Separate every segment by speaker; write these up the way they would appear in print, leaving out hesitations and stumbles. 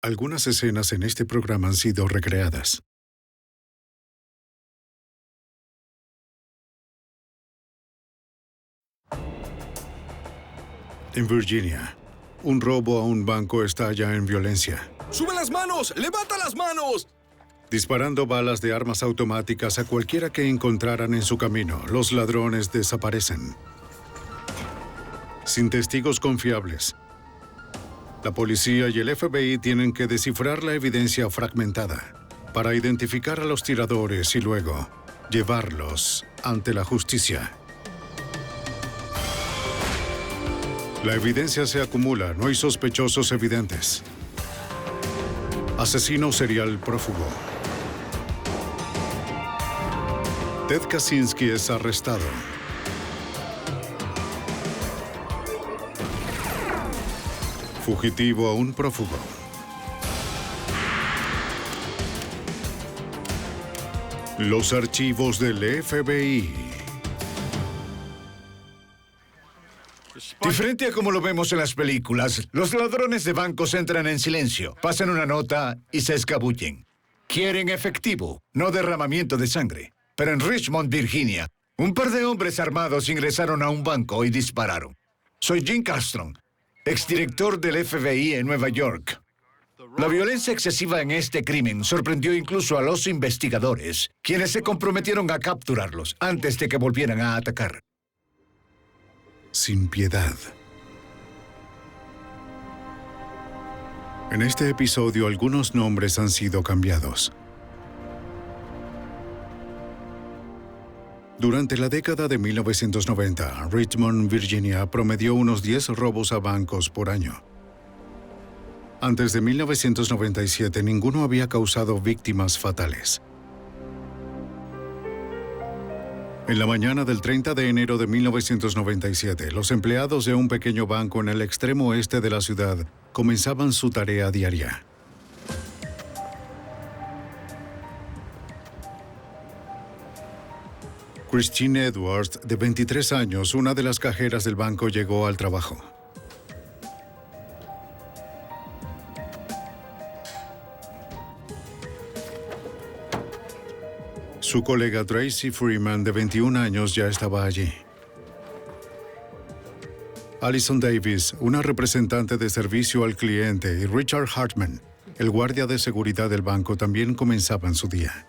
Speaker 1: Algunas escenas en este programa han sido recreadas. En Virginia, un robo a un banco estalla en violencia.
Speaker 2: ¡Sube las manos! ¡Levanta las manos!
Speaker 1: Disparando balas de armas automáticas a cualquiera que encontraran en su camino, los ladrones desaparecen. Sin testigos confiables, la policía y el FBI tienen que descifrar la evidencia fragmentada para identificar a los tiradores y luego llevarlos ante la justicia. La evidencia se acumula, no hay sospechosos evidentes. Asesino serial prófugo. Ted Kaczynski es arrestado. Fugitivo a un prófugo. Los archivos del FBI.
Speaker 3: Diferente a como lo vemos en las películas, los ladrones de bancos entran en silencio, pasan una nota y se escabullen. Quieren efectivo, no derramamiento de sangre. Pero en Richmond, Virginia, un par de hombres armados ingresaron a un banco y dispararon. Soy Jim Castron, exdirector del FBI en Nueva York. La violencia excesiva en este crimen sorprendió incluso a los investigadores, quienes se comprometieron a capturarlos antes de que volvieran a atacar.
Speaker 1: Sin piedad. En este episodio, algunos nombres han sido cambiados. Durante la década de 1990, Richmond, Virginia, promedió unos 10 robos a bancos por año. Antes de 1997, ninguno había causado víctimas fatales. En la mañana del 30 de enero de 1997, los empleados de un pequeño banco en el extremo oeste de la ciudad comenzaban su tarea diaria. Christine Edwards, de 23 años, una de las cajeras del banco, llegó al trabajo. Su colega Tracy Freeman, de 21 años, ya estaba allí. Allison Davis, una representante de servicio al cliente, y Richard Hartman, el guardia de seguridad del banco, también comenzaban su día.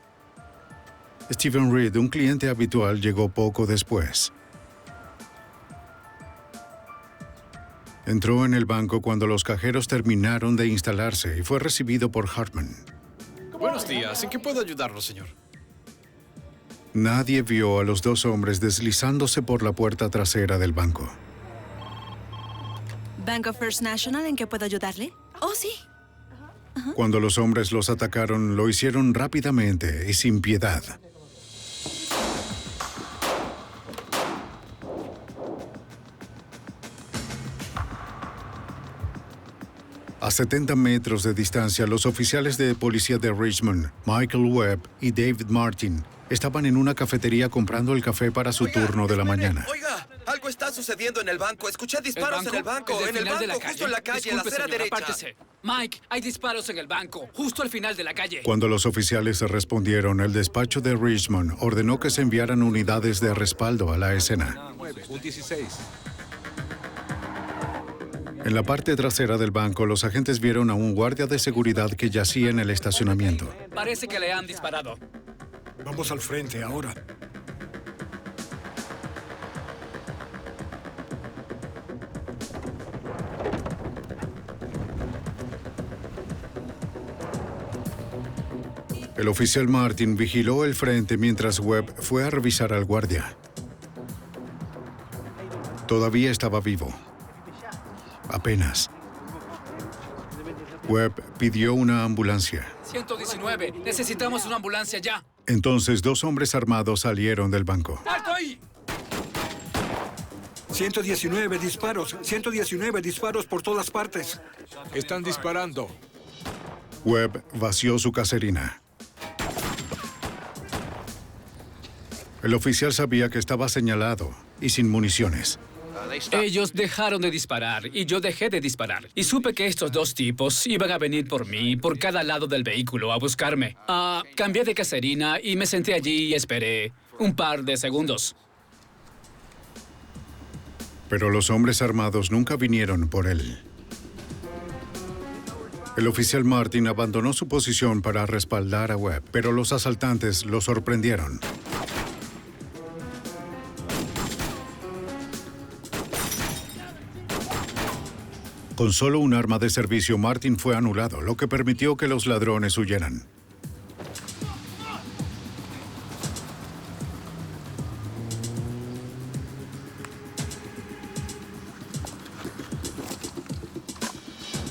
Speaker 1: Stephen Reed, un cliente habitual, llegó poco después. Entró en el banco cuando los cajeros terminaron de instalarse y fue recibido por Hartman.
Speaker 2: Buenos días. ¿En qué puedo ayudarlo, señor?
Speaker 1: Nadie vio a los dos hombres deslizándose por la puerta trasera del banco.
Speaker 4: Bank of First National, ¿en qué puedo ayudarle? Oh, sí.
Speaker 1: Cuando los hombres los atacaron, lo hicieron rápidamente y sin piedad. A 70 metros de distancia, los oficiales de policía de Richmond, Michael Webb y David Martin, estaban en una cafetería comprando el café para su turno de la mañana.
Speaker 5: Oiga, algo está sucediendo en el banco. Escuché disparos en el banco. En el banco, justo en la calle, en la acera derecha.
Speaker 6: Apártese. Mike, hay disparos en el banco, justo al final de la calle.
Speaker 1: Cuando los oficiales respondieron, el despacho de Richmond ordenó que se enviaran unidades de respaldo a la escena.
Speaker 2: Un 16.
Speaker 1: En la parte trasera del banco, los agentes vieron a un guardia de seguridad que yacía en el estacionamiento.
Speaker 6: Parece que le han disparado.
Speaker 7: Vamos al frente ahora.
Speaker 1: El oficial Martin vigiló el frente mientras Webb fue a revisar al guardia. Todavía estaba vivo. Apenas. Webb pidió una ambulancia.
Speaker 6: 119, necesitamos una ambulancia ya.
Speaker 1: Entonces, dos hombres armados salieron del banco.
Speaker 6: ¡Alto ahí!
Speaker 7: 119 disparos. 119 disparos por todas partes.
Speaker 2: Están disparando.
Speaker 1: Webb vació su caserina. El oficial sabía que estaba señalado y sin municiones.
Speaker 6: Ellos dejaron de disparar y yo dejé de disparar. Y supe que estos dos tipos iban a venir por mí, por cada lado del vehículo, a buscarme. Cambié de caserina y me senté allí y esperé un par de segundos.
Speaker 1: Pero los hombres armados nunca vinieron por él. El oficial Martin abandonó su posición para respaldar a Webb, pero los asaltantes lo sorprendieron. Con solo un arma de servicio, Martin fue anulado, lo que permitió que los ladrones huyeran.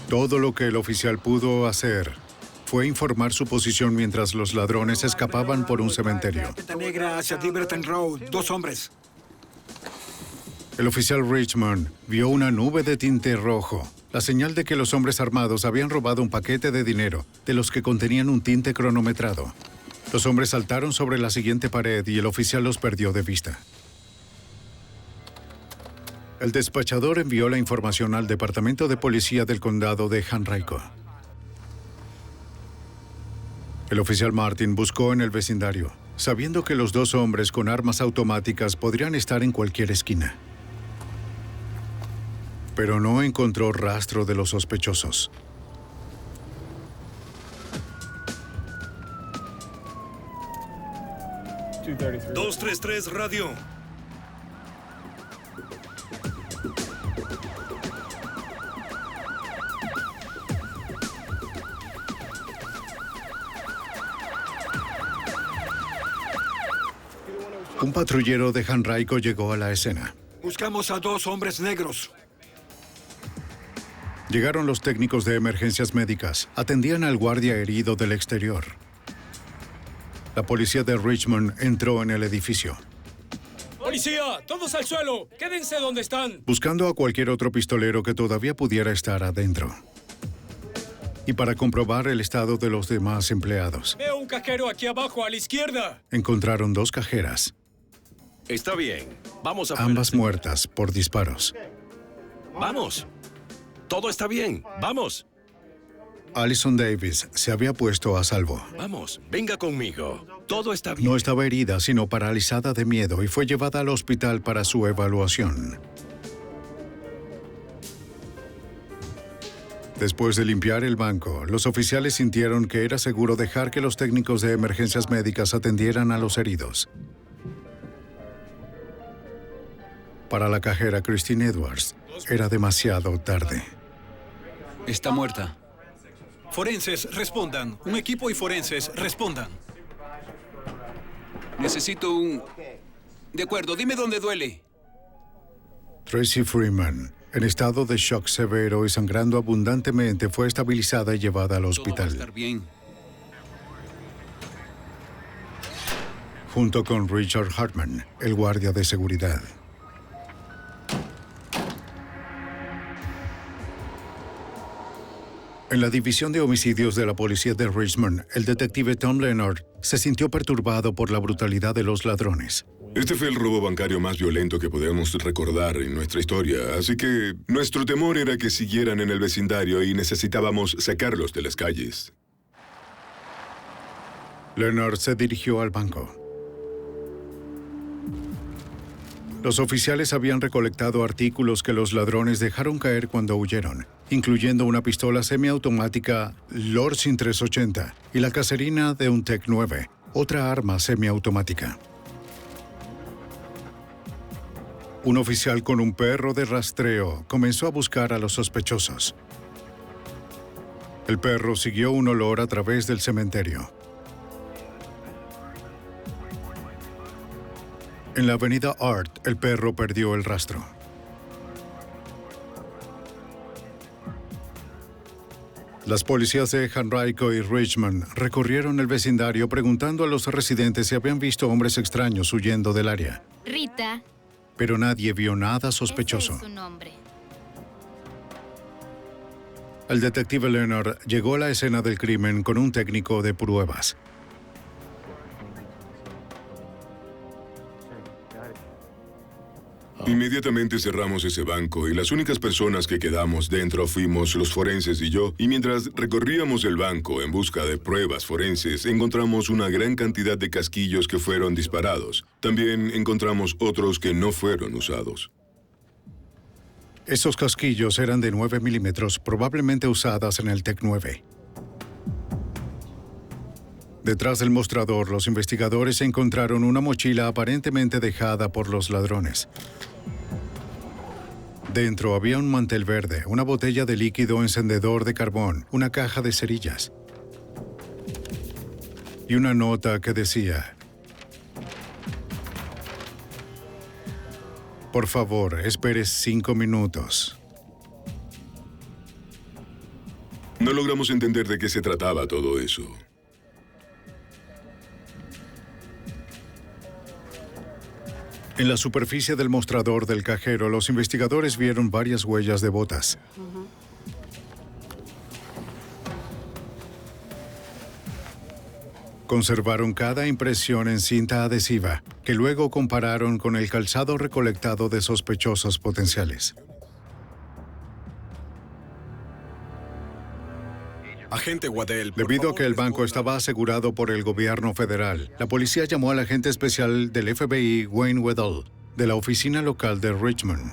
Speaker 1: Todo lo que el oficial pudo hacer fue informar su posición mientras los ladrones escapaban por un cementerio.
Speaker 7: Tarjeta negra hacia Diverton Road. 2 hombres.
Speaker 1: El oficial Richmond vio una nube de tinte rojo, la señal de que los hombres armados habían robado un paquete de dinero, de los que contenían un tinte cronometrado. Los hombres saltaron sobre la siguiente pared y el oficial los perdió de vista. El despachador envió la información al Departamento de Policía del Condado de Henrico. El oficial Martin buscó en el vecindario, sabiendo que los 2 hombres con armas automáticas podrían estar en cualquier esquina. Pero no encontró rastro de los sospechosos.
Speaker 8: ¿233 radio?
Speaker 1: Un patrullero de Henrico llegó a la escena.
Speaker 7: Buscamos a 2 hombres negros.
Speaker 1: Llegaron los técnicos de emergencias médicas. Atendían al guardia herido del exterior. La policía de Richmond entró en el edificio.
Speaker 9: ¡Policía! ¡Todos al suelo! ¡Quédense donde están!
Speaker 1: Buscando a cualquier otro pistolero que todavía pudiera estar adentro. Y para comprobar el estado de los demás empleados.
Speaker 9: Veo un cajero aquí abajo, a la izquierda.
Speaker 1: Encontraron 2 cajeras.
Speaker 2: Está bien. Vamos a...
Speaker 1: Ambas muertas por disparos.
Speaker 2: ¡Vamos! Todo está bien. ¡Vamos!
Speaker 1: Allison Davis se había puesto a salvo.
Speaker 2: Vamos, venga conmigo. Todo está bien.
Speaker 1: No estaba herida, sino paralizada de miedo y fue llevada al hospital para su evaluación. Después de limpiar el banco, los oficiales sintieron que era seguro dejar que los técnicos de emergencias médicas atendieran a los heridos. Para la cajera Christine Edwards, era demasiado tarde.
Speaker 10: Está muerta.
Speaker 11: Forenses, respondan. Un equipo y forenses, respondan.
Speaker 10: Necesito un... De acuerdo, dime dónde duele.
Speaker 1: Tracy Freeman, en estado de shock severo y sangrando abundantemente, fue estabilizada y llevada al hospital.
Speaker 10: Todo va a estar bien.
Speaker 1: Junto con Richard Hartman, el guardia de seguridad. En la división de homicidios de la policía de Richmond, el detective Tom Leonard se sintió perturbado por la brutalidad de los ladrones.
Speaker 12: Este fue el robo bancario más violento que podemos recordar en nuestra historia, así que nuestro temor era que siguieran en el vecindario y necesitábamos sacarlos de las calles.
Speaker 1: Leonard se dirigió al banco. Los oficiales habían recolectado artículos que los ladrones dejaron caer cuando huyeron, incluyendo una pistola semiautomática Lorsin 380 y la caserina de un Tec 9, otra arma semiautomática. Un oficial con un perro de rastreo comenzó a buscar a los sospechosos. El perro siguió un olor a través del cementerio. En la avenida Art, el perro perdió el rastro. Las policías de Henrico y Richmond recorrieron el vecindario preguntando a los residentes si habían visto hombres extraños huyendo del área.
Speaker 13: Rita.
Speaker 1: Pero nadie vio nada sospechoso.
Speaker 13: Ese es su nombre.
Speaker 1: El detective Leonard llegó a la escena del crimen con un técnico de pruebas.
Speaker 12: Inmediatamente cerramos ese banco y las únicas personas que quedamos dentro fuimos los forenses y yo. Y mientras recorríamos el banco en busca de pruebas forenses, encontramos una gran cantidad de casquillos que fueron disparados. También encontramos otros que no fueron usados.
Speaker 1: Esos casquillos eran de 9 milímetros, probablemente usadas en el TEC 9. Detrás del mostrador, los investigadores encontraron una mochila aparentemente dejada por los ladrones. Dentro había un mantel verde, una botella de líquido encendedor de carbón, una caja de cerillas y una nota que decía: por favor, espere 5 minutos.
Speaker 12: No logramos entender de qué se trataba todo eso.
Speaker 1: En la superficie del mostrador del cajero, los investigadores vieron varias huellas de botas. Conservaron cada impresión en cinta adhesiva, que luego compararon con el calzado recolectado de sospechosos potenciales.
Speaker 8: Agente Waddell,
Speaker 1: Debido a que el banco estaba asegurado por el gobierno federal, la policía llamó al agente especial del FBI, Wayne Waddell, de la oficina local de Richmond.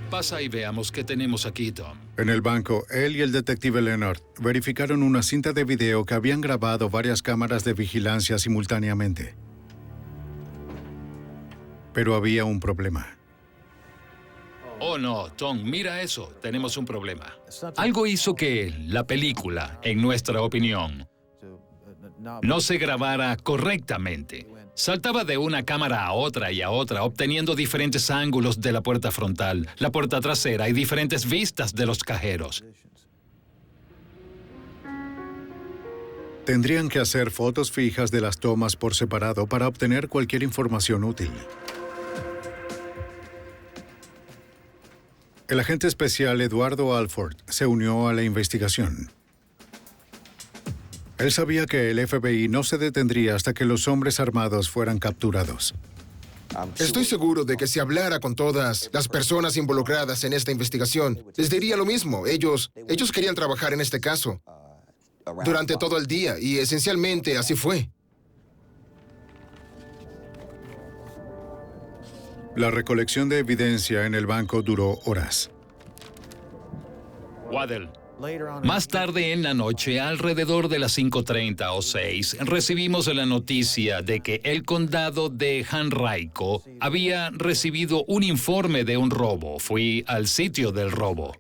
Speaker 13: Pasa y veamos qué tenemos aquí, Tom.
Speaker 1: En el banco, él y el detective Leonard verificaron una cinta de video que habían grabado varias cámaras de vigilancia simultáneamente. Pero había un problema.
Speaker 13: Oh, no, Tom, mira eso. Tenemos un problema. Algo hizo que la película, en nuestra opinión, no se grabara correctamente. Saltaba de una cámara a otra y a otra, obteniendo diferentes ángulos de la puerta frontal, la puerta trasera y diferentes vistas de los cajeros.
Speaker 1: Tendrían que hacer fotos fijas de las tomas por separado para obtener cualquier información útil. El agente especial Eduardo Alford se unió a la investigación. Él sabía que el FBI no se detendría hasta que los hombres armados fueran capturados.
Speaker 14: Estoy seguro de que si hablara con todas las personas involucradas en esta investigación, les diría lo mismo. Ellos querían trabajar en este caso durante todo el día y esencialmente así fue.
Speaker 1: La recolección de evidencia en el banco duró horas.
Speaker 13: Waddell. Más tarde en la noche, alrededor de las 5:30 o 6, recibimos la noticia de que el condado de Henrico había recibido un informe de un robo. Fui al sitio del robo.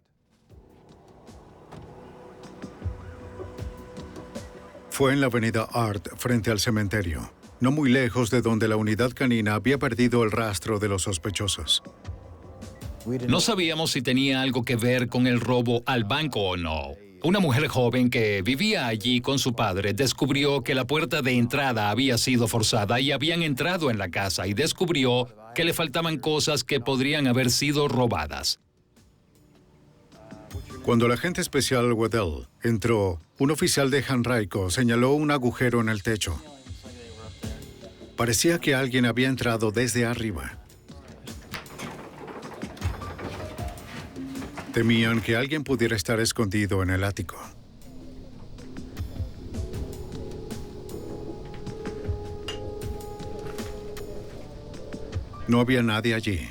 Speaker 1: Fue en la avenida Art, frente al cementerio, no muy lejos de donde la unidad canina había perdido el rastro de los sospechosos.
Speaker 13: No sabíamos si tenía algo que ver con el robo al banco o no. Una mujer joven que vivía allí con su padre descubrió que la puerta de entrada había sido forzada y habían entrado en la casa y descubrió que le faltaban cosas que podrían haber sido robadas.
Speaker 1: Cuando el agente especial Waddell entró, un oficial de Henrico señaló un agujero en el techo. Parecía que alguien había entrado desde arriba. Temían que alguien pudiera estar escondido en el ático. No había nadie allí,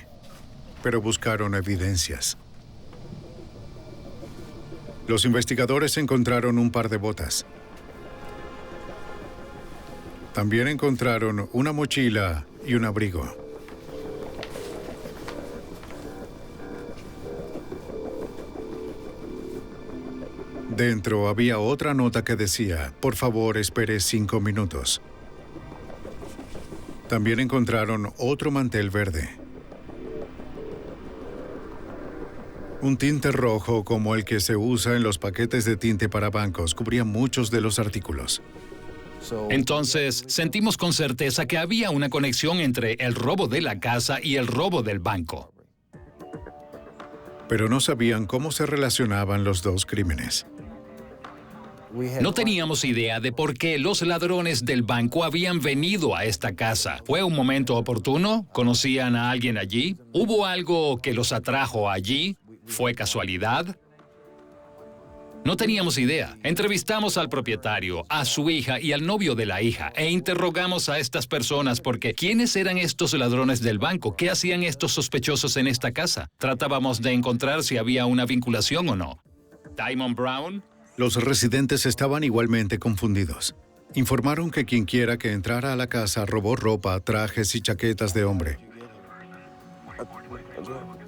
Speaker 1: pero buscaron evidencias. Los investigadores encontraron un par de botas. También encontraron una mochila y un abrigo. Dentro había otra nota que decía: por favor, espere 5 minutos. También encontraron otro mantel verde. Un tinte rojo como el que se usa en los paquetes de tinte para bancos cubría muchos de los artículos.
Speaker 13: Entonces, sentimos con certeza que había una conexión entre el robo de la casa y el robo del banco.
Speaker 1: Pero no sabían cómo se relacionaban los dos crímenes.
Speaker 13: No teníamos idea de por qué los ladrones del banco habían venido a esta casa. ¿Fue un momento oportuno? ¿Conocían a alguien allí? ¿Hubo algo que los atrajo allí? ¿Fue casualidad? No teníamos idea. Entrevistamos al propietario, a su hija y al novio de la hija e interrogamos a estas personas porque ¿quiénes eran estos ladrones del banco? ¿Qué hacían estos sospechosos en esta casa? Tratábamos de encontrar si había una vinculación o no. Diamond Brown.
Speaker 1: Los residentes estaban igualmente confundidos. Informaron que quienquiera que entrara a la casa robó ropa, trajes y chaquetas de hombre.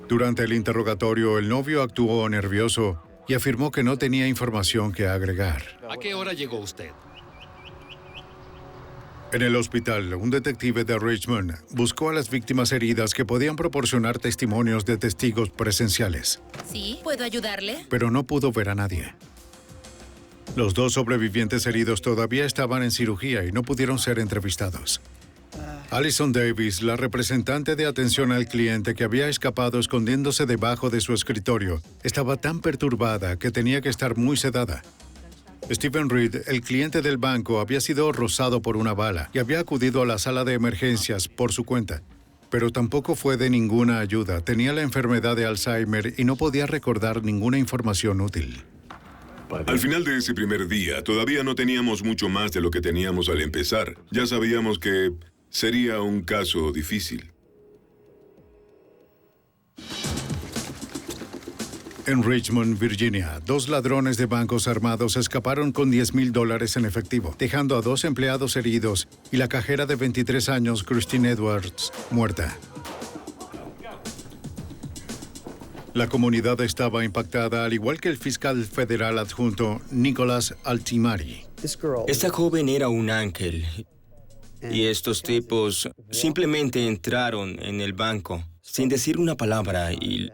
Speaker 1: Durante el interrogatorio, el novio actuó nervioso y afirmó que no tenía información que agregar.
Speaker 13: ¿A qué hora llegó usted?
Speaker 1: En el hospital, un detective de Richmond buscó a las víctimas heridas que podían proporcionar testimonios de testigos presenciales.
Speaker 15: ¿Sí? ¿Puedo ayudarle?
Speaker 1: Pero no pudo ver a nadie. Los 2 sobrevivientes heridos todavía estaban en cirugía y no pudieron ser entrevistados. Alison Davis, la representante de atención al cliente que había escapado escondiéndose debajo de su escritorio, estaba tan perturbada que tenía que estar muy sedada. Stephen Reed, el cliente del banco, había sido rozado por una bala y había acudido a la sala de emergencias por su cuenta. Pero tampoco fue de ninguna ayuda. Tenía la enfermedad de Alzheimer y no podía recordar ninguna información útil.
Speaker 12: Al final de ese primer día, todavía no teníamos mucho más de lo que teníamos al empezar. Ya sabíamos que sería un caso difícil.
Speaker 1: En Richmond, Virginia, 2 ladrones de bancos armados escaparon con $10,000 en efectivo, dejando a 2 empleados heridos y la cajera de 23 años, Christine Edwards, muerta. La comunidad estaba impactada, al igual que el fiscal federal adjunto, Nicholas Altimari.
Speaker 16: Esta joven era un ángel. Y estos tipos simplemente entraron en el banco sin decir una palabra y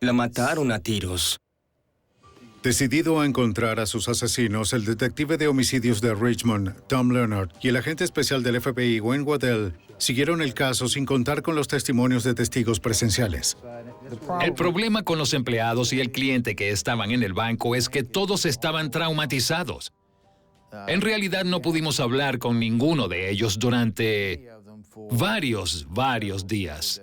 Speaker 16: la mataron a tiros.
Speaker 1: Decidido a encontrar a sus asesinos, el detective de homicidios de Richmond, Tom Leonard, y el agente especial del FBI, Wayne Waddell, siguieron el caso sin contar con los testimonios de testigos presenciales.
Speaker 13: El problema con los empleados y el cliente que estaban en el banco es que todos estaban traumatizados. En realidad no pudimos hablar con ninguno de ellos durante varios días.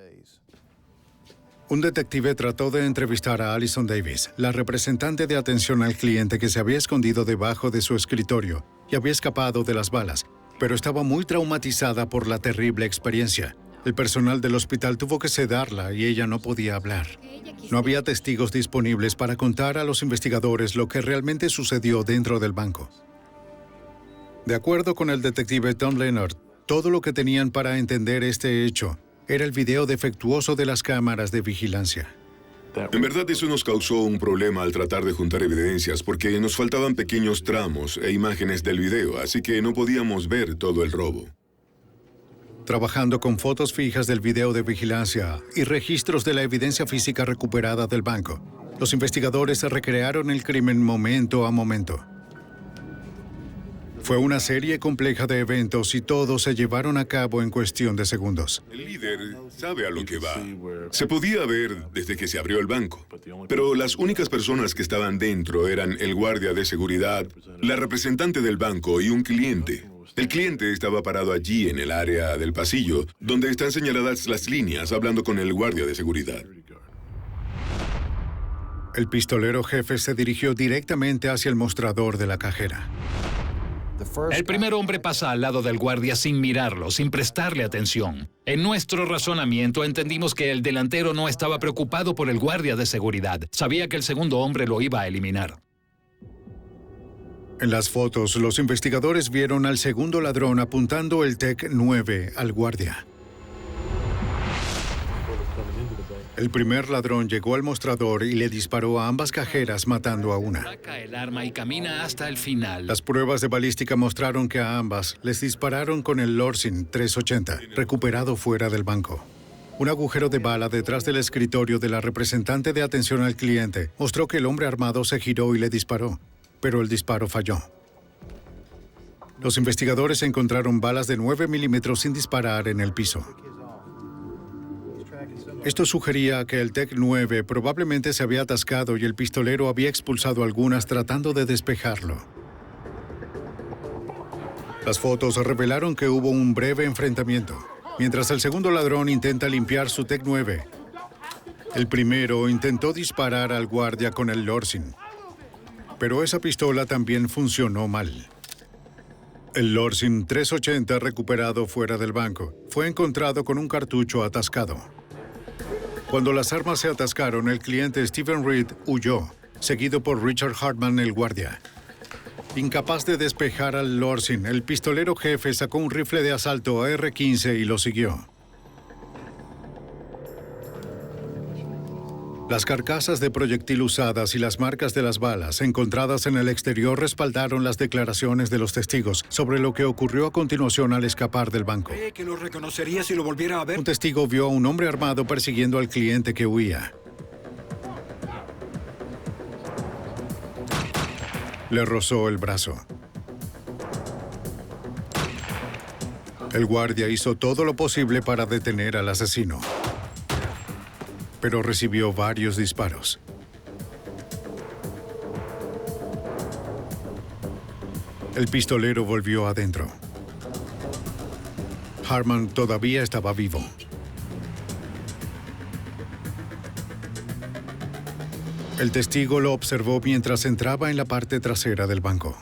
Speaker 1: Un detective trató de entrevistar a Alison Davis, la representante de atención al cliente que se había escondido debajo de su escritorio y había escapado de las balas, pero estaba muy traumatizada por la terrible experiencia. El personal del hospital tuvo que sedarla y ella no podía hablar. No había testigos disponibles para contar a los investigadores lo que realmente sucedió dentro del banco. De acuerdo con el detective Tom Leonard, todo lo que tenían para entender este hecho era el video defectuoso de las cámaras de vigilancia.
Speaker 12: En verdad, eso nos causó un problema al tratar de juntar evidencias porque nos faltaban pequeños tramos e imágenes del video, así que no podíamos ver todo el robo.
Speaker 1: Trabajando con fotos fijas del video de vigilancia y registros de la evidencia física recuperada del banco, los investigadores recrearon el crimen momento a momento. Fue una serie compleja de eventos y todos se llevaron a cabo en cuestión de segundos.
Speaker 12: El líder sabe a lo que va. Se podía ver desde que se abrió el banco, pero las únicas personas que estaban dentro eran el guardia de seguridad, la representante del banco y un cliente. El cliente estaba parado allí en el área del pasillo, donde están señaladas las líneas, hablando con el guardia de seguridad.
Speaker 1: El pistolero jefe se dirigió directamente hacia el mostrador de la cajera.
Speaker 13: El primer hombre pasa al lado del guardia sin mirarlo, sin prestarle atención. En nuestro razonamiento entendimos que el delantero no estaba preocupado por el guardia de seguridad. Sabía que el segundo hombre lo iba a eliminar.
Speaker 1: En las fotos, los investigadores vieron al segundo ladrón apuntando el TEC 9 al guardia. El primer ladrón llegó al mostrador y le disparó a ambas cajeras, matando a una.
Speaker 13: Saca el arma y camina hasta el final.
Speaker 1: Las pruebas de balística mostraron que a ambas les dispararon con el Lorsin 380, recuperado fuera del banco. Un agujero de bala detrás del escritorio de la representante de atención al cliente mostró que el hombre armado se giró y le disparó, pero el disparo falló. Los investigadores encontraron balas de 9 milímetros sin disparar en el piso. Esto sugería que el Tech 9 probablemente se había atascado y el pistolero había expulsado algunas tratando de despejarlo. Las fotos revelaron que hubo un breve enfrentamiento, mientras el segundo ladrón intenta limpiar su Tech 9. El primero intentó disparar al guardia con el Lorsin, pero esa pistola también funcionó mal. El Lorsin 380 recuperado fuera del banco fue encontrado con un cartucho atascado. Cuando las armas se atascaron, el cliente Stephen Reed huyó, seguido por Richard Hartman, el guardia. Incapaz de despejar al Lorsin, el pistolero jefe sacó un rifle de asalto AR-15 y lo siguió. Las carcasas de proyectil usadas y las marcas de las balas encontradas en el exterior respaldaron las declaraciones de los testigos sobre lo que ocurrió a continuación al escapar del banco.
Speaker 7: ¿Cree que lo reconocería si lo volviera a ver?
Speaker 1: Un testigo vio a un hombre armado persiguiendo al cliente que huía. Le rozó el brazo. El guardia hizo todo lo posible para detener al asesino, pero recibió varios disparos. El pistolero volvió adentro. Hartman todavía estaba vivo. El testigo lo observó mientras entraba en la parte trasera del banco.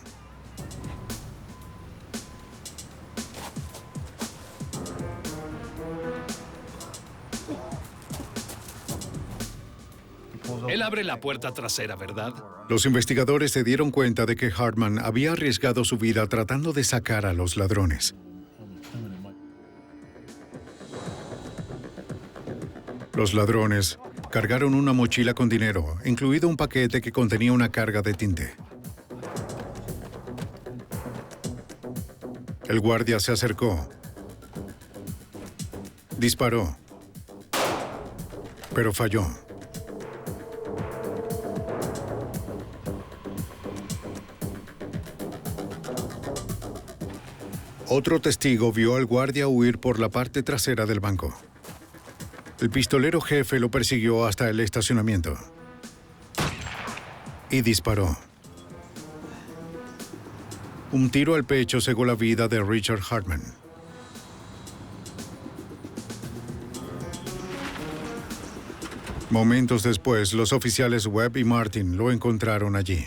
Speaker 13: Él abre la puerta trasera, ¿verdad?
Speaker 1: Los investigadores se dieron cuenta de que Hartman había arriesgado su vida tratando de sacar a los ladrones. Los ladrones cargaron una mochila con dinero, incluido un paquete que contenía una carga de tinte. El guardia se acercó. Disparó, pero falló. Otro testigo vio al guardia huir por la parte trasera del banco. El pistolero jefe lo persiguió hasta el estacionamiento y disparó. Un tiro al pecho cegó la vida de Richard Hartman. Momentos después, los oficiales Webb y Martin lo encontraron allí.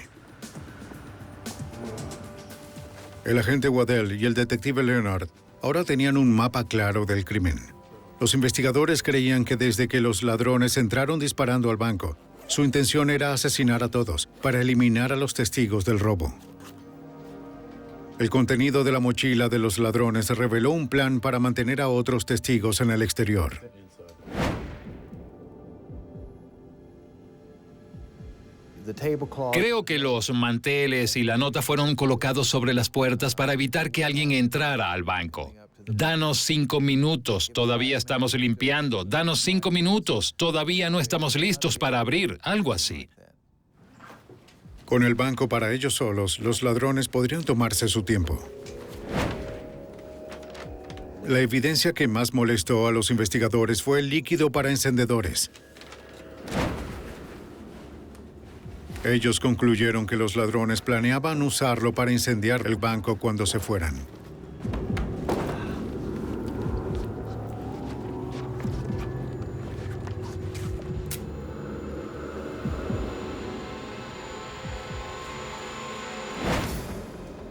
Speaker 1: El agente Waddell y el detective Leonard ahora tenían un mapa claro del crimen. Los investigadores creían que desde que los ladrones entraron disparando al banco, su intención era asesinar a todos para eliminar a los testigos del robo. El contenido de la mochila de los ladrones reveló un plan para mantener a otros testigos en el exterior.
Speaker 13: Creo que los manteles y la nota fueron colocados sobre las puertas para evitar que alguien entrara al banco. Danos 5 minutos, todavía estamos limpiando. Danos 5 minutos, todavía no estamos listos para abrir. Algo así.
Speaker 1: Con el banco para ellos solos, los ladrones podrían tomarse su tiempo. La evidencia que más molestó a los investigadores fue el líquido para encendedores. Ellos concluyeron que los ladrones planeaban usarlo para incendiar el banco cuando se fueran.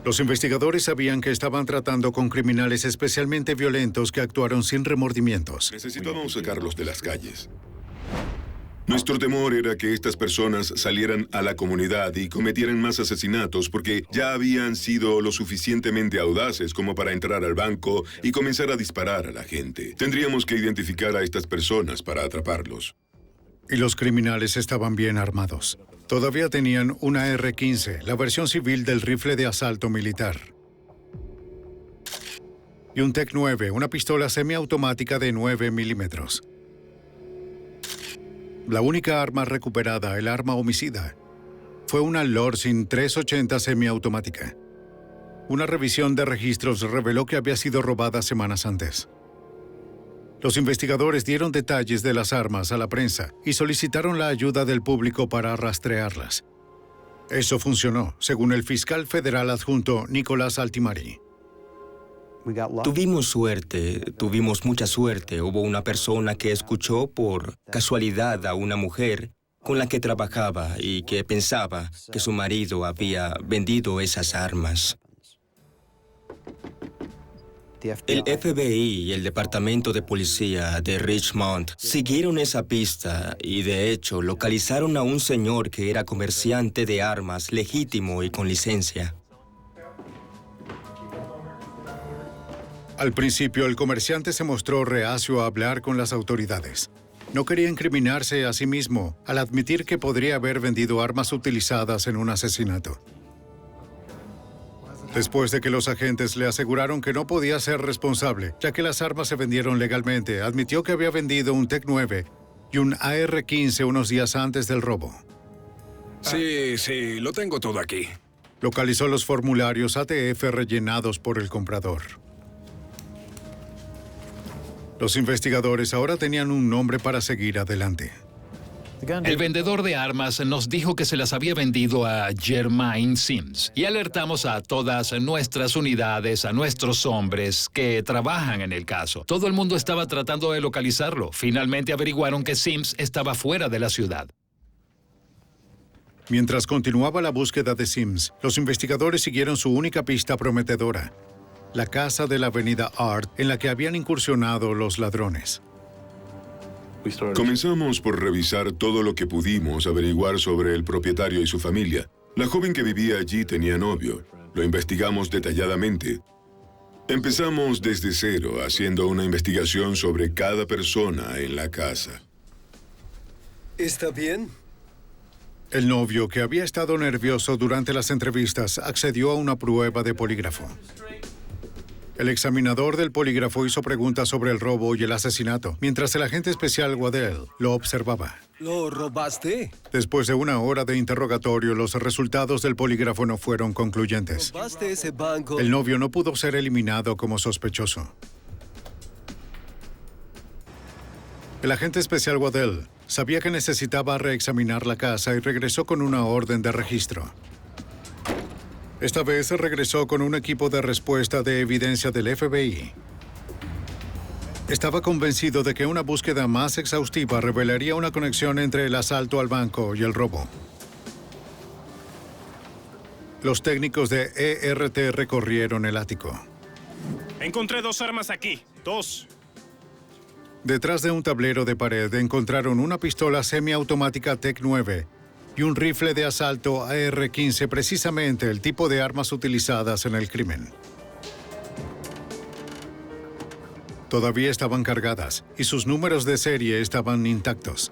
Speaker 1: Los investigadores sabían que estaban tratando con criminales especialmente violentos que actuaron sin remordimientos.
Speaker 12: Necesitábamos sacarlos de las calles. Nuestro temor era que estas personas salieran a la comunidad y cometieran más asesinatos porque ya habían sido lo suficientemente audaces como para entrar al banco y comenzar a disparar a la gente. Tendríamos que identificar a estas personas para atraparlos.
Speaker 1: Y los criminales estaban bien armados. Todavía tenían una AR-15, la versión civil del rifle de asalto militar. Y un Tech 9, una pistola semiautomática de 9 milímetros. La única arma recuperada, el arma homicida, fue una Lorsin 380 semiautomática. Una revisión de registros reveló que había sido robada semanas antes. Los investigadores dieron detalles de las armas a la prensa y solicitaron la ayuda del público para rastrearlas. Eso funcionó, según el fiscal federal adjunto Nicolás Altimari.
Speaker 16: Tuvimos mucha suerte. Hubo una persona que escuchó por casualidad a una mujer con la que trabajaba y que pensaba que su marido había vendido esas armas. El FBI y el Departamento de Policía de Richmond siguieron esa pista y, de hecho, localizaron a un señor que era comerciante de armas legítimo y con licencia.
Speaker 1: Al principio, el comerciante se mostró reacio a hablar con las autoridades. No quería incriminarse a sí mismo al admitir que podría haber vendido armas utilizadas en un asesinato. Después de que los agentes le aseguraron que no podía ser responsable, ya que las armas se vendieron legalmente, admitió que había vendido un TEC-9 y un AR-15 unos días antes del robo.
Speaker 8: Sí, lo tengo todo aquí.
Speaker 1: Localizó los formularios ATF rellenados por el comprador. Los investigadores ahora tenían un nombre para seguir adelante.
Speaker 13: El vendedor de armas nos dijo que se las había vendido a Jermaine Sims y alertamos a todas nuestras unidades, a nuestros hombres que trabajan en el caso. Todo el mundo estaba tratando de localizarlo. Finalmente averiguaron que Sims estaba fuera de la ciudad.
Speaker 1: Mientras continuaba la búsqueda de Sims, los investigadores siguieron su única pista prometedora: la casa de la avenida Art en la que habían incursionado los ladrones.
Speaker 12: Comenzamos por revisar todo lo que pudimos averiguar sobre el propietario y su familia. La joven que vivía allí tenía novio. Lo investigamos detalladamente. Empezamos desde cero, haciendo una investigación sobre cada persona en la casa.
Speaker 15: ¿Está bien?
Speaker 1: El novio, que había estado nervioso durante las entrevistas, accedió a una prueba de polígrafo. El examinador del polígrafo hizo preguntas sobre el robo y el asesinato, mientras el agente especial Waddell lo observaba.
Speaker 15: ¿Lo robaste?
Speaker 1: Después de una hora de interrogatorio, los resultados del polígrafo no fueron concluyentes.
Speaker 15: ¿Robaste ese banco?
Speaker 1: El novio no pudo ser eliminado como sospechoso. El agente especial Waddell sabía que necesitaba reexaminar la casa y regresó con una orden de registro. Esta vez regresó con un equipo de respuesta de evidencia del FBI. Estaba convencido de que una búsqueda más exhaustiva revelaría una conexión entre el asalto al banco y el robo. Los técnicos de ERT recorrieron el ático.
Speaker 9: Encontré 2 armas aquí. 2.
Speaker 1: Detrás de un tablero de pared encontraron una pistola semiautomática TEC-9 y un rifle de asalto AR-15, precisamente el tipo de armas utilizadas en el crimen. Todavía estaban cargadas y sus números de serie estaban intactos.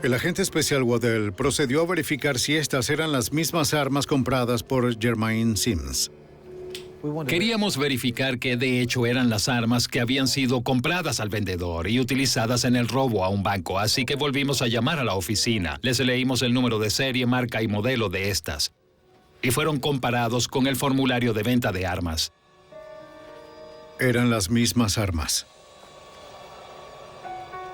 Speaker 1: El agente especial Waddell procedió a verificar si estas eran las mismas armas compradas por Jermaine Sims.
Speaker 13: Queríamos verificar que de hecho eran las armas que habían sido compradas al vendedor y utilizadas en el robo a un banco, así que volvimos a llamar a la oficina. Les leímos el número de serie, marca y modelo de estas, y fueron comparados con el formulario de venta de armas.
Speaker 1: Eran las mismas armas.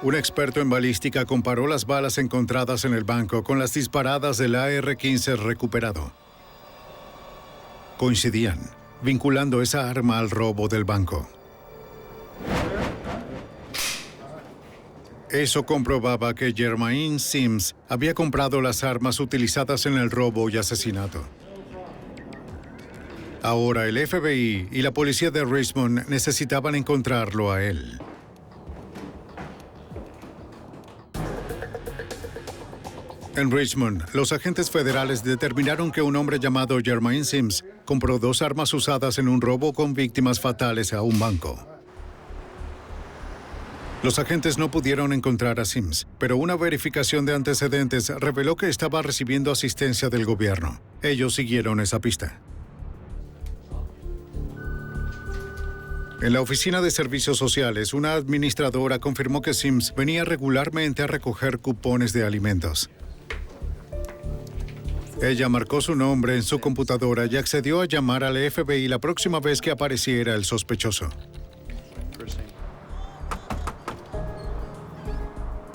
Speaker 1: Un experto en balística comparó las balas encontradas en el banco con las disparadas del AR-15 recuperado. Coincidían, vinculando esa arma al robo del banco. Eso comprobaba que Jermaine Sims había comprado las armas utilizadas en el robo y asesinato. Ahora el FBI y la policía de Richmond necesitaban encontrarlo a él. En Richmond, los agentes federales determinaron que un hombre llamado Jermaine Sims compró 2 armas usadas en un robo con víctimas fatales a un banco. Los agentes no pudieron encontrar a Sims, pero una verificación de antecedentes reveló que estaba recibiendo asistencia del gobierno. Ellos siguieron esa pista. En la oficina de servicios sociales, una administradora confirmó que Sims venía regularmente a recoger cupones de alimentos. Ella marcó su nombre en su computadora y accedió a llamar al FBI la próxima vez que apareciera el sospechoso.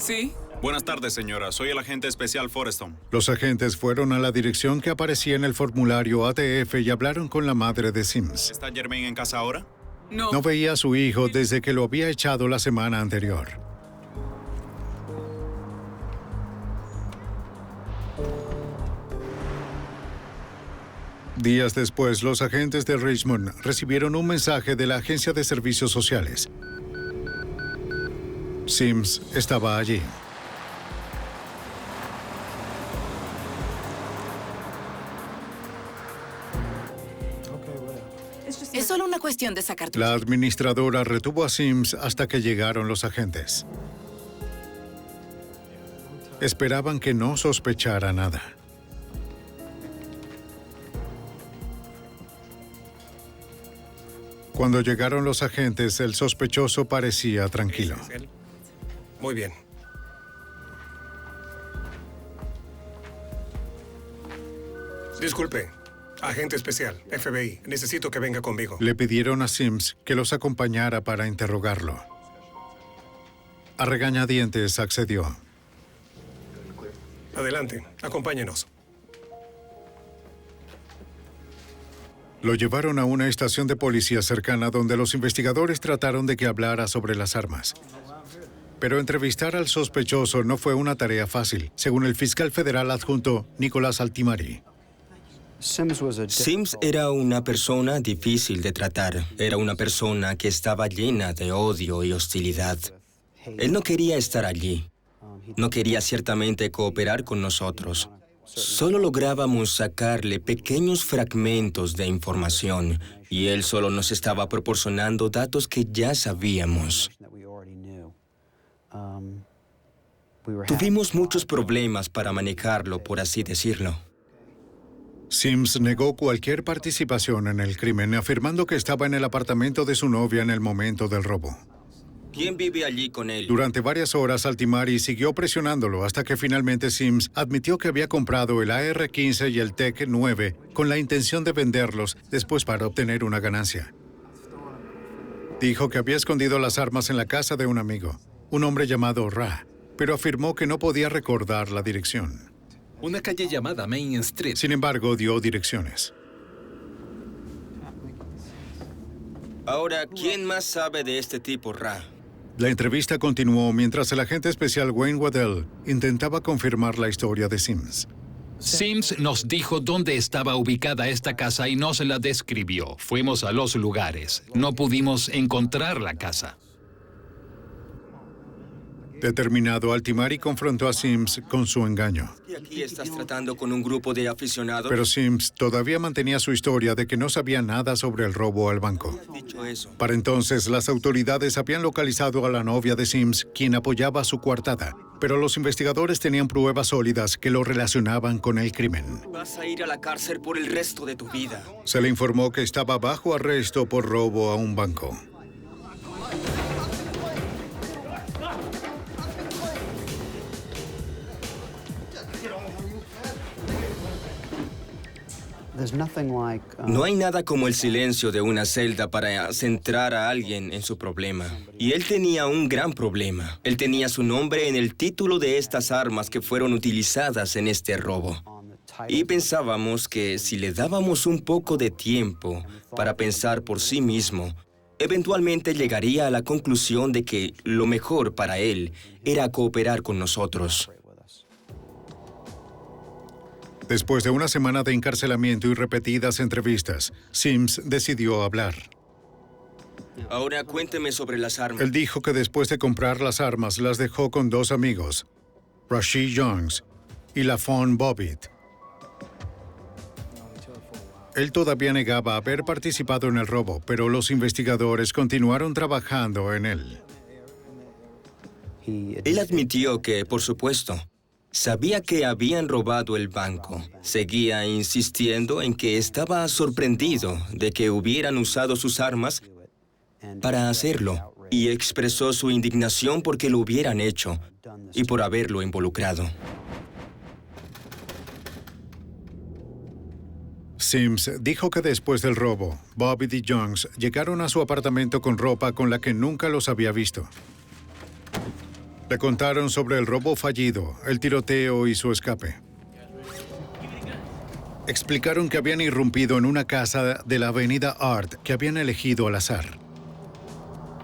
Speaker 17: Sí.
Speaker 8: Buenas tardes, señora. Soy el agente especial Foreston.
Speaker 1: Los agentes fueron a la dirección que aparecía en el formulario ATF y hablaron con la madre de Sims.
Speaker 8: ¿Está Jermaine en casa ahora?
Speaker 17: No.
Speaker 1: No veía a su hijo desde que lo había echado la semana anterior. Días después, los agentes de Richmond recibieron un mensaje de la Agencia de Servicios Sociales. Sims estaba allí.
Speaker 18: Es solo una cuestión de sacar tu...
Speaker 1: La administradora retuvo a Sims hasta que llegaron los agentes. Esperaban que no sospechara nada. Cuando llegaron los agentes, el sospechoso parecía tranquilo.
Speaker 19: Muy bien. Disculpe, agente especial, FBI, necesito que venga conmigo.
Speaker 1: Le pidieron a Sims que los acompañara para interrogarlo. A regañadientes accedió.
Speaker 19: Adelante, acompáñenos.
Speaker 1: Lo llevaron a una estación de policía cercana donde los investigadores trataron de que hablara sobre las armas. Pero entrevistar al sospechoso no fue una tarea fácil, según el fiscal federal adjunto Nicholas Altimari.
Speaker 16: Sims era una persona difícil de tratar. Era una persona que estaba llena de odio y hostilidad. Él no quería estar allí. No quería ciertamente cooperar con nosotros. Solo lográbamos sacarle pequeños fragmentos de información y él solo nos estaba proporcionando datos que ya sabíamos. Tuvimos muchos problemas para manejarlo, por así decirlo.
Speaker 1: Sims negó cualquier participación en el crimen, afirmando que estaba en el apartamento de su novia en el momento del robo.
Speaker 16: ¿Quién vive allí con él?
Speaker 1: Durante varias horas, Altimari siguió presionándolo hasta que finalmente Sims admitió que había comprado el AR-15 y el TEC-9 con la intención de venderlos después para obtener una ganancia. Dijo que había escondido las armas en la casa de un amigo, un hombre llamado Ra, pero afirmó que no podía recordar la dirección.
Speaker 20: Una calle llamada Main Street.
Speaker 1: Sin embargo, dio direcciones.
Speaker 16: Ahora, ¿quién más sabe de este tipo, Ra?
Speaker 1: La entrevista continuó mientras el agente especial Wayne Waddell intentaba confirmar la historia de Sims.
Speaker 13: Sims nos dijo dónde estaba ubicada esta casa y nos la describió. Fuimos a los lugares. No pudimos encontrar la casa.
Speaker 1: Determinado, Altimari confrontó a Sims con su engaño.
Speaker 16: ¿Y aquí estás tratando con un grupo de aficionados?
Speaker 1: Pero Sims todavía mantenía su historia de que no sabía nada sobre el robo al banco. Para entonces, las autoridades habían localizado a la novia de Sims, quien apoyaba su coartada. Pero los investigadores tenían pruebas sólidas que lo relacionaban con el crimen.
Speaker 16: Vas a ir a la cárcel por el resto de tu vida.
Speaker 1: Se le informó que estaba bajo arresto por robo a un banco.
Speaker 16: No hay nada como el silencio de una celda para centrar a alguien en su problema. Y él tenía un gran problema. Él tenía su nombre en el título de estas armas que fueron utilizadas en este robo. Y pensábamos que si le dábamos un poco de tiempo para pensar por sí mismo, eventualmente llegaría a la conclusión de que lo mejor para él era cooperar con nosotros.
Speaker 1: Después de una semana de encarcelamiento y repetidas entrevistas, Sims decidió hablar.
Speaker 16: Ahora cuénteme sobre las armas.
Speaker 1: Él dijo que después de comprar las armas las dejó con dos amigos, Rashid Jones y LaFon Bobbitt. Él todavía negaba haber participado en el robo, pero los investigadores continuaron trabajando en él.
Speaker 16: Él admitió que, por supuesto, sabía que habían robado el banco. Seguía insistiendo en que estaba sorprendido de que hubieran usado sus armas para hacerlo y expresó su indignación porque lo hubieran hecho y por haberlo involucrado.
Speaker 1: Sims dijo que después del robo, Bobbitt y Jones llegaron a su apartamento con ropa con la que nunca los había visto. Le contaron sobre el robo fallido, el tiroteo y su escape. Explicaron que habían irrumpido en una casa de la avenida Art que habían elegido al azar.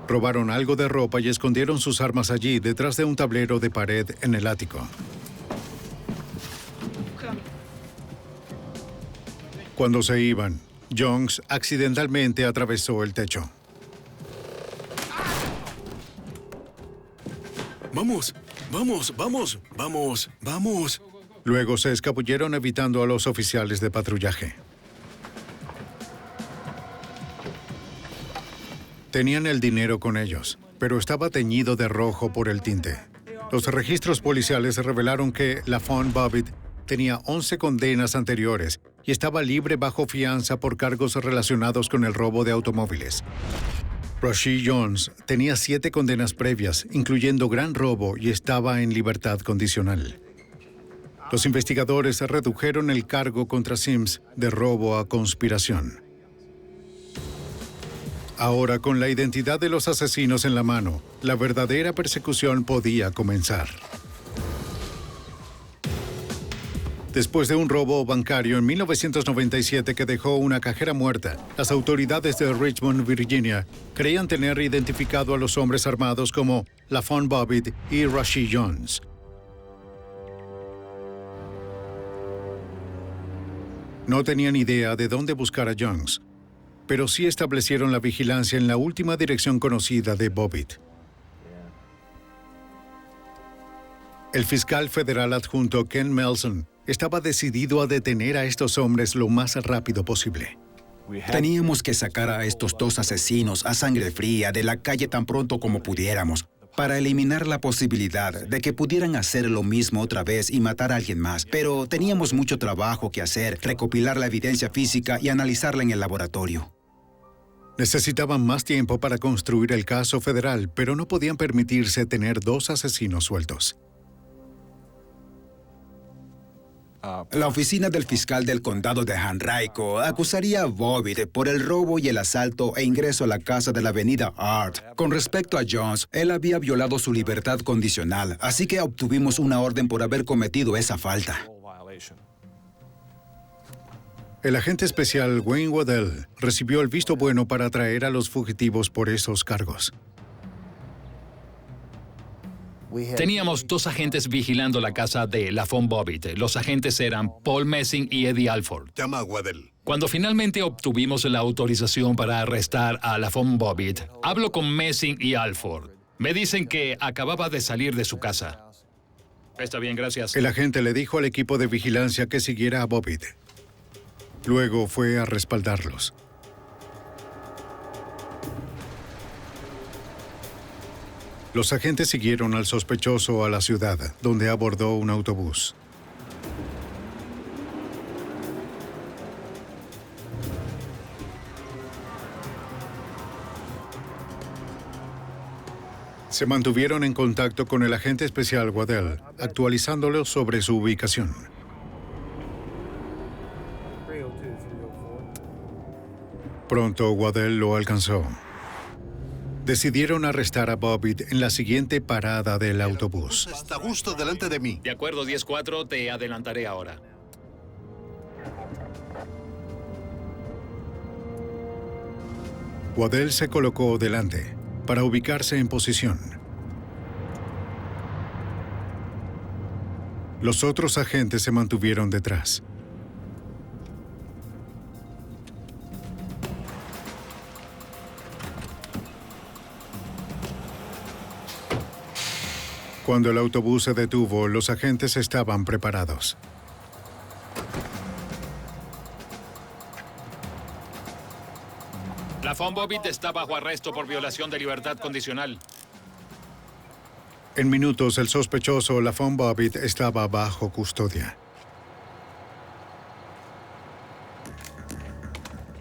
Speaker 1: Robaron algo de ropa y escondieron sus armas allí, detrás de un tablero de pared en el ático. Cuando se iban, Jones accidentalmente atravesó el techo.
Speaker 2: Vamos, vamos, vamos, vamos, vamos.
Speaker 1: Luego se escabulleron evitando a los oficiales de patrullaje. Tenían el dinero con ellos, pero estaba teñido de rojo por el tinte. Los registros policiales revelaron que LaFawn Bobbitt tenía 11 condenas anteriores y estaba libre bajo fianza por cargos relacionados con el robo de automóviles. Rashid Jones tenía 7 condenas previas, incluyendo gran robo, y estaba en libertad condicional. Los investigadores redujeron el cargo contra Sims de robo a conspiración. Ahora, con la identidad de los asesinos en la mano, la verdadera persecución podía comenzar. Después de un robo bancario en 1997 que dejó una cajera muerta, las autoridades de Richmond, Virginia, creían tener identificado a los hombres armados como LaFawn Bobbitt y Rashid Jones. No tenían idea de dónde buscar a Jones, pero sí establecieron la vigilancia en la última dirección conocida de Bobbitt. El fiscal federal adjunto Ken Melson estaba decidido a detener a estos hombres lo más rápido posible.
Speaker 17: Teníamos que sacar a estos 2 asesinos a sangre fría de la calle tan pronto como pudiéramos, para eliminar la posibilidad de que pudieran hacer lo mismo otra vez y matar a alguien más. Pero teníamos mucho trabajo que hacer, recopilar la evidencia física y analizarla en el laboratorio.
Speaker 1: Necesitaban más tiempo para construir el caso federal, pero no podían permitirse tener 2 asesinos sueltos.
Speaker 17: La oficina del fiscal del condado de Henrico acusaría a Bobbitt por el robo y el asalto e ingreso a la casa de la avenida Art. Con respecto a Jones, él había violado su libertad condicional, así que obtuvimos una orden por haber cometido esa falta.
Speaker 1: El agente especial Wayne Waddell recibió el visto bueno para traer a los fugitivos por esos cargos.
Speaker 13: Teníamos 2 agentes vigilando la casa de LaFawn Bobbitt. Los agentes eran Paul Messing y Eddie Alford.
Speaker 21: Llama a Waddell.
Speaker 13: Cuando finalmente obtuvimos la autorización para arrestar a LaFawn Bobbitt, hablo con Messing y Alford. Me dicen que acababa de salir de su casa. Está bien, gracias.
Speaker 1: El agente le dijo al equipo de vigilancia que siguiera a Bobbitt. Luego fue a respaldarlos. Los agentes siguieron al sospechoso a la ciudad, donde abordó un autobús. Se mantuvieron en contacto con el agente especial Waddell, actualizándolo sobre su ubicación. Pronto Waddell lo alcanzó. Decidieron arrestar a Bobbitt en la siguiente parada del autobús.
Speaker 21: Está justo delante de mí.
Speaker 13: De acuerdo, 10-4, te adelantaré ahora.
Speaker 1: Waddell se colocó delante para ubicarse en posición. Los otros agentes se mantuvieron detrás. Cuando el autobús se detuvo, los agentes estaban preparados.
Speaker 13: LaFawn Bobbitt está bajo arresto por violación de libertad condicional.
Speaker 1: En minutos, el sospechoso LaFawn Bobbitt estaba bajo custodia.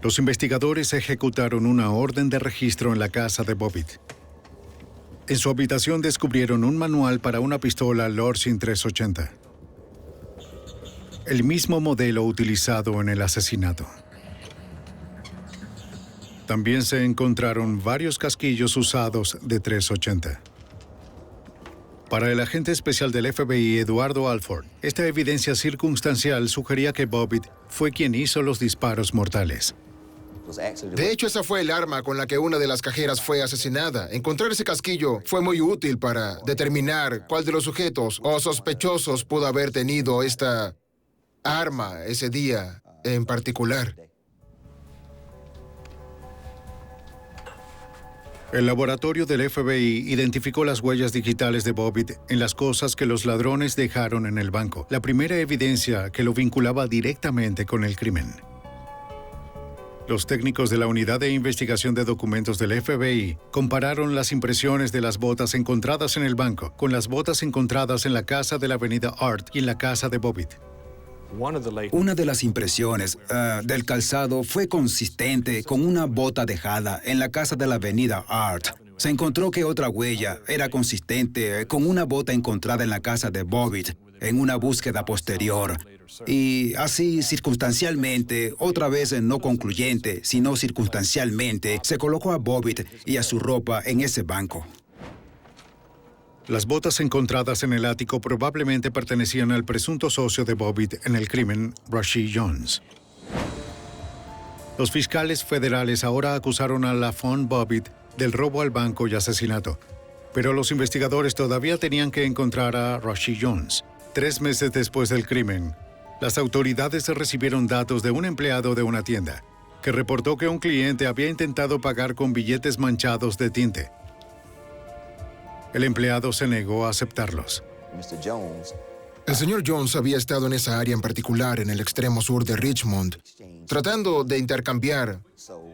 Speaker 1: Los investigadores ejecutaron una orden de registro en la casa de Bobbitt. En su habitación descubrieron un manual para una pistola Lorsin 380. El mismo modelo utilizado en el asesinato. También se encontraron varios casquillos usados de 380. Para el agente especial del FBI, Eduardo Alford, esta evidencia circunstancial sugería que Bobbitt fue quien hizo los disparos mortales.
Speaker 14: De hecho, esa fue el arma con la que una de las cajeras fue asesinada. Encontrar ese casquillo fue muy útil para determinar cuál de los sujetos o sospechosos pudo haber tenido esta arma ese día en particular.
Speaker 1: El laboratorio del FBI identificó las huellas digitales de Bobbitt en las cosas que los ladrones dejaron en el banco, la primera evidencia que lo vinculaba directamente con el crimen. Los técnicos de la Unidad de Investigación de Documentos del FBI compararon las impresiones de las botas encontradas en el banco con las botas encontradas en la casa de la avenida Art y en la casa de Bobbitt.
Speaker 17: Una de las impresiones del calzado fue consistente con una bota dejada en la casa de la avenida Art. Se encontró que otra huella era consistente con una bota encontrada en la casa de Bobbitt en una búsqueda posterior. Y así, circunstancialmente, otra vez no concluyente, sino circunstancialmente, se colocó a Bobbitt y a su ropa en ese banco.
Speaker 1: Las botas encontradas en el ático probablemente pertenecían al presunto socio de Bobbitt en el crimen, Rashid Jones. Los fiscales federales ahora acusaron a LaFon Bobbitt del robo al banco y asesinato, pero los investigadores todavía tenían que encontrar a Rashid Jones. 3 meses después del crimen, las autoridades recibieron datos de un empleado de una tienda que reportó que un cliente había intentado pagar con billetes manchados de tinte. El empleado se negó a aceptarlos.
Speaker 14: El señor Jones había estado en esa área en particular, en el extremo sur de Richmond, tratando de intercambiar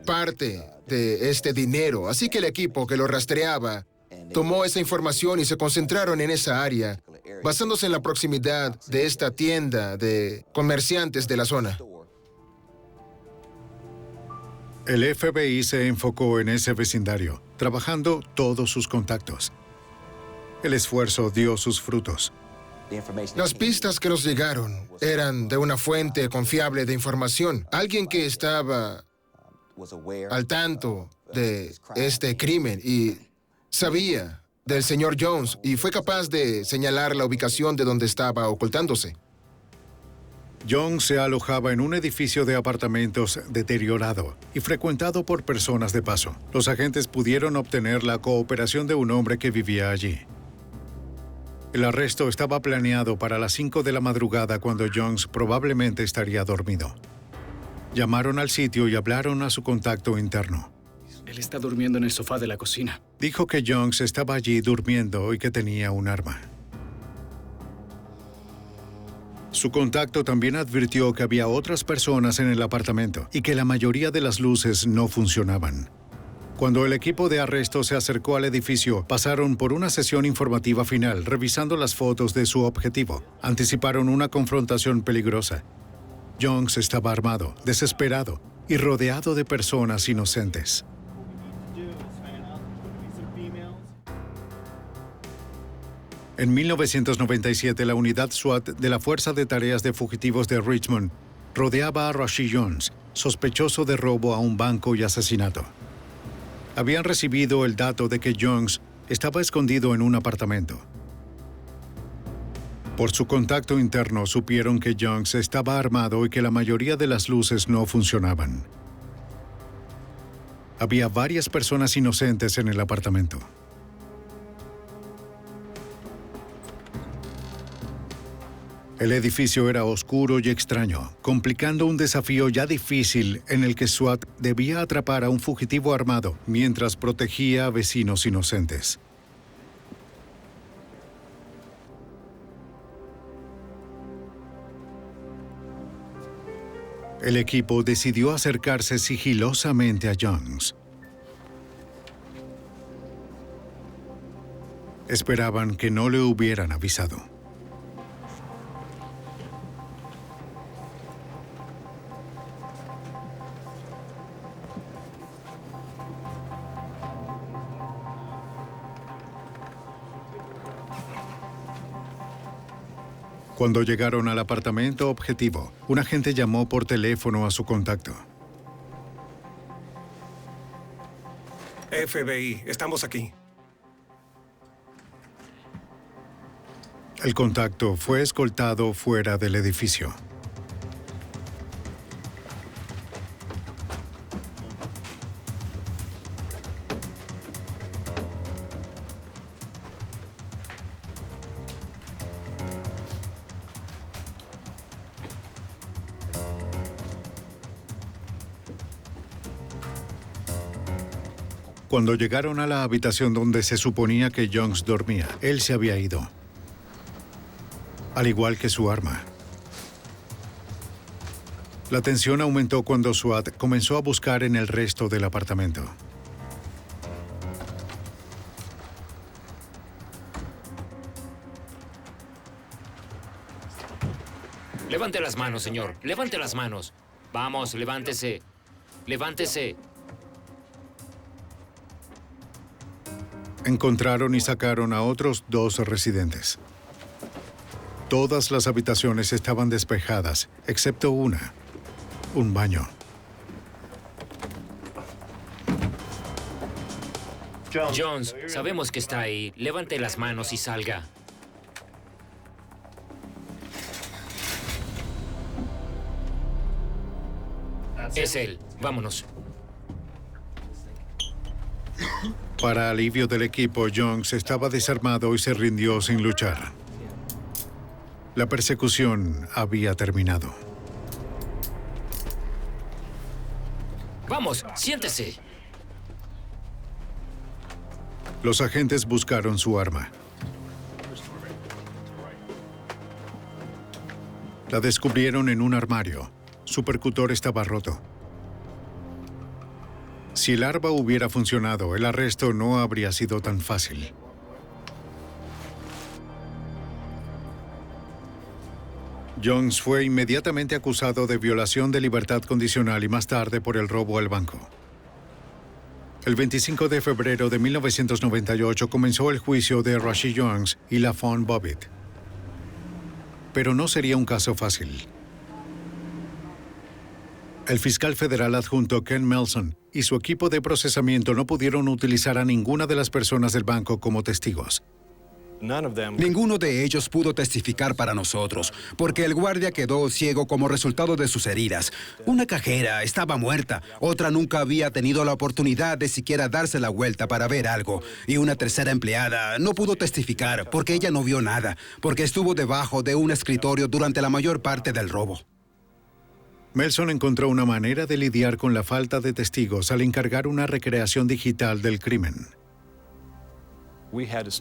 Speaker 14: parte de este dinero. Así que el equipo que lo rastreaba tomó esa información y se concentraron en esa área, basándose en la proximidad de esta tienda de comerciantes de la zona.
Speaker 1: El FBI se enfocó en ese vecindario, trabajando todos sus contactos. El esfuerzo dio sus frutos.
Speaker 14: Las pistas que nos llegaron eran de una fuente confiable de información. Alguien que estaba al tanto de este crimen y sabía del señor Jones y fue capaz de señalar la ubicación de donde estaba ocultándose.
Speaker 1: Jones se alojaba en un edificio de apartamentos deteriorado y frecuentado por personas de paso. Los agentes pudieron obtener la cooperación de un hombre que vivía allí. El arresto estaba planeado para las 5 de la madrugada cuando Jones probablemente estaría dormido. Llamaron al sitio y hablaron a su contacto interno.
Speaker 6: Él está durmiendo en el sofá de la cocina.
Speaker 1: Dijo que Jones estaba allí durmiendo y que tenía un arma. Su contacto también advirtió que había otras personas en el apartamento y que la mayoría de las luces no funcionaban. Cuando el equipo de arresto se acercó al edificio, pasaron por una sesión informativa final, revisando las fotos de su objetivo. Anticiparon una confrontación peligrosa. Jones estaba armado, desesperado y rodeado de personas inocentes. En 1997, la unidad SWAT de la Fuerza de Tareas de Fugitivos de Richmond rodeaba a Rashid Jones, sospechoso de robo a un banco y asesinato. Habían recibido el dato de que Jones estaba escondido en un apartamento. Por su contacto interno supieron que Jones estaba armado y que la mayoría de las luces no funcionaban. Había varias personas inocentes en el apartamento. El edificio era oscuro y extraño, complicando un desafío ya difícil en el que SWAT debía atrapar a un fugitivo armado mientras protegía a vecinos inocentes. El equipo decidió acercarse sigilosamente a Jones. Esperaban que no le hubieran avisado. Cuando llegaron al apartamento objetivo, un agente llamó por teléfono a su contacto.
Speaker 19: FBI, estamos aquí.
Speaker 1: El contacto fue escoltado fuera del edificio. Cuando llegaron a la habitación donde se suponía que Jones dormía, él se había ido. Al igual que su arma. La tensión aumentó cuando SWAT comenzó a buscar en el resto del apartamento.
Speaker 3: Levante las manos, señor. Levante las manos. Vamos, levántese. Levántese.
Speaker 1: Encontraron y sacaron a otros 2 residentes. Todas las habitaciones estaban despejadas, excepto una, un baño.
Speaker 3: Jones, sabemos que está ahí. Levante las manos y salga. Es él. Vámonos.
Speaker 1: Para alivio del equipo, Jones estaba desarmado y se rindió sin luchar. La persecución había terminado.
Speaker 3: Vamos, siéntese.
Speaker 1: Los agentes buscaron su arma. La descubrieron en un armario. Su percutor estaba roto. Si el arma hubiera funcionado, el arresto no habría sido tan fácil. Jones fue inmediatamente acusado de violación de libertad condicional y más tarde por el robo al banco. El 25 de febrero de 1998 comenzó el juicio de Rashid Jones y LaFawn Bobbitt. Pero no sería un caso fácil. El fiscal federal adjunto Ken Melson y su equipo de procesamiento no pudieron utilizar a ninguna de las personas del banco como testigos.
Speaker 17: Ninguno de ellos pudo testificar para nosotros, porque el guardia quedó ciego como resultado de sus heridas. Una cajera estaba muerta, otra nunca había tenido la oportunidad de siquiera darse la vuelta para ver algo, y una tercera empleada no pudo testificar porque ella no vio nada, porque estuvo debajo de un escritorio durante la mayor parte del robo.
Speaker 1: Melson encontró una manera de lidiar con la falta de testigos al encargar una recreación digital del crimen.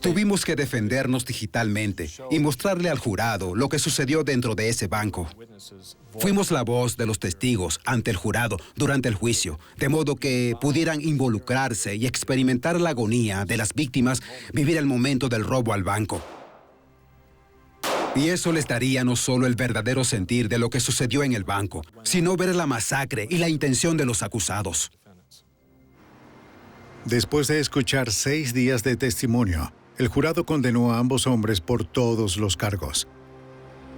Speaker 17: Tuvimos que defendernos digitalmente y mostrarle al jurado lo que sucedió dentro de ese banco. Fuimos la voz de los testigos ante el jurado durante el juicio, de modo que pudieran involucrarse y experimentar la agonía de las víctimas, vivir el momento del robo al banco. Y eso les daría no solo el verdadero sentir de lo que sucedió en el banco, sino ver la masacre y la intención de los acusados.
Speaker 1: Después de escuchar 6 días de testimonio, el jurado condenó a ambos hombres por todos los cargos.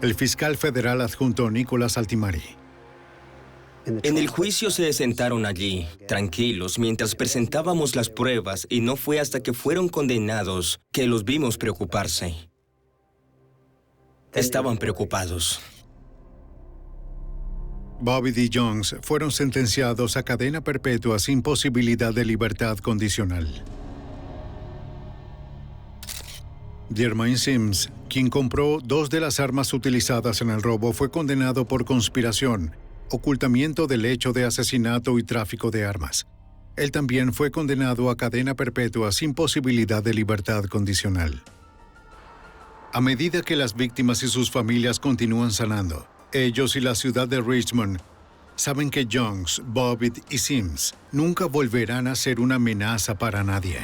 Speaker 1: El fiscal federal adjunto Nicholas Altimari.
Speaker 16: En el juicio se sentaron allí, tranquilos, mientras presentábamos las pruebas, y no fue hasta que fueron condenados que los vimos preocuparse. Estaban preocupados.
Speaker 1: Bobbitt y Jones fueron sentenciados a cadena perpetua sin posibilidad de libertad condicional. Jermaine Sims, quien compró 2 de las armas utilizadas en el robo, fue condenado por conspiración, ocultamiento del hecho de asesinato y tráfico de armas. Él también fue condenado a cadena perpetua sin posibilidad de libertad condicional. A medida que las víctimas y sus familias continúan sanando, ellos y la ciudad de Richmond saben que Jones, Bobbitt y Sims nunca volverán a ser una amenaza para nadie.